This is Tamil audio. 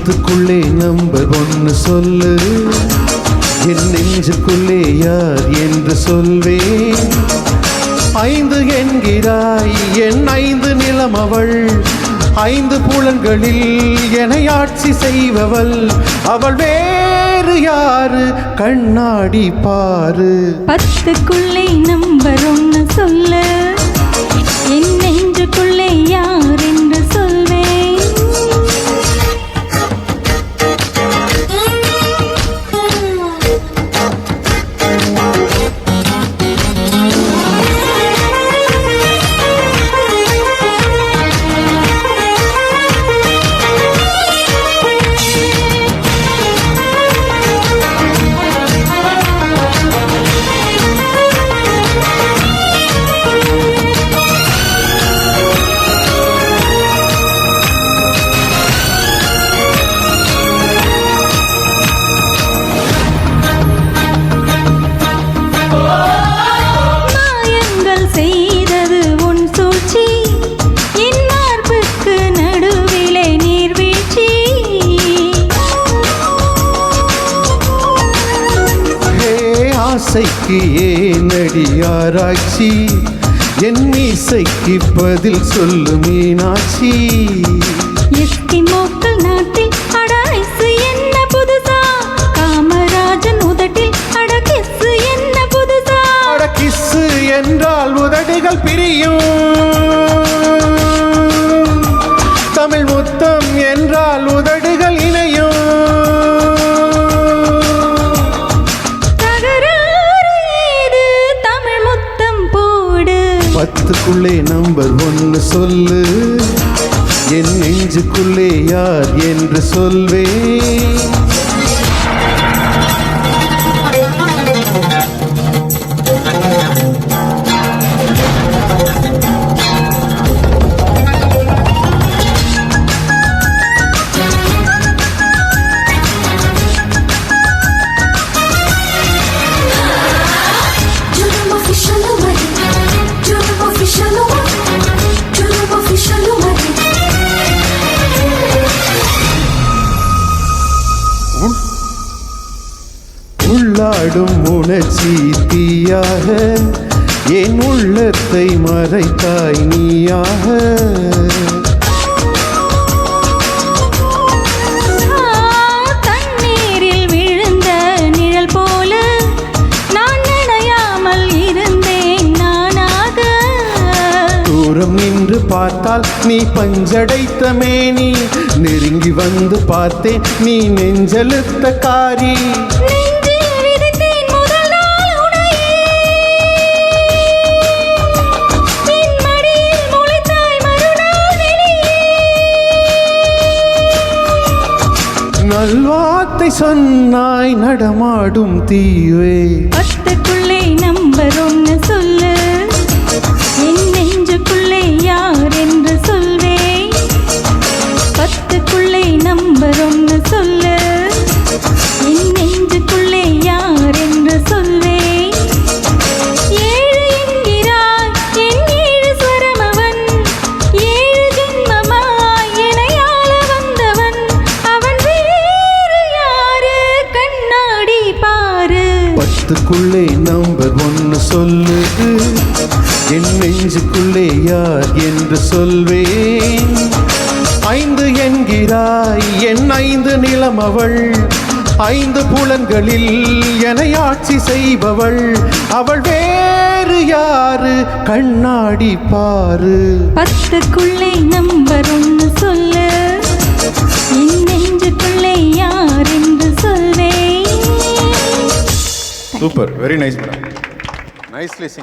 10க்குள்ளே நம்பர் 1 சொல்லு, என் நெஞ்சுக்குள்ளே யார் என்று சொல்வேன். 5 என்கிறாய், என் 5 நிலம் அவள், 5 புலன்களில் என்னை ஆட்சி செய்பவள். அவள் வேறு யாரு, கண்ணாடி பாரு. 10க்குள்ளே நம்பர் 1 சொல்லு, என் நெஞ்சுக்குள்ளே யார் என்று சொல்வேன். ஆசைக்கு ஏனடி ஆராய்ச்சி, என் மீசைக்கு பதில் சொல்லு மீனாட்சி. எஸ்கிமோக்கள் நாட்டில் அட ஐசு என்ன புதுசா, காமராஜன் உதட்டில் அட கிஸ்ஸு என்ன புதுசா. அட கிஸ்ஸு என்றால் உதடுகள் பிரியும், தமிழ் முத்தம் என்றால் உதடுகள் இணையும். 10க்குள்ளே நம்பர் 1 சொல்லு, என் நெஞ்சுக்குள்ளே யார் என்று சொல்வேன். உள்ளாடும் உணர்ச்சி தீயாக, என் உள்ளத்தை மறைத்தாய் நீயாக. தண்ணீரில் விழுந்த நிழல் போல நான் நினையாமல் இருந்தேன் நானாக. தூரம் நின்று பார்த்தால் நீ பஞ்சடைத்த மேனி, நெருங்கி வந்து பார்த்தேன் நீ நெஞ்செழுத்த காரி. நல்வார்த்தை சொன்னாய் நடமாடும் தீவே. 10க்குள்ளே நம்பர் 1 சொல்லு, என் நெஞ்சுக்குள்ளே யார் என்று சொல்வேன். 10க்குள்ளே நம்பர் 1 சொல்லு, என் நெஞ்சுக்குள்ளே யார் என்று சொல்வேன். 7 என்கிறாய், என் 7 ஸ்வரம் அவன், 7 ஜென்மமாய் என்னை ஆள வந்தவன். அவன் வேறு யாரு, கண்ணாடி பாரு. 10க்குள்ளே நம்பர் 1 சொல்லு, என் நெஞ்சுக்குள்ளே யார் என்று சொல்வேன். 5 என்கிறாய், என் 5 நிலம் அவள், 5 புலன்களில் என்னை ஆட்சி செய்பவள். அவள் வேறு யாரு, கண்ணாடி பாரு. 10க்குள்ளே நம்பர் 1 சொல்லு, என் நெஞ்சுக்குள்ளே யார் என்று சொல்வேன். Super, very nice madam, nicely Singh.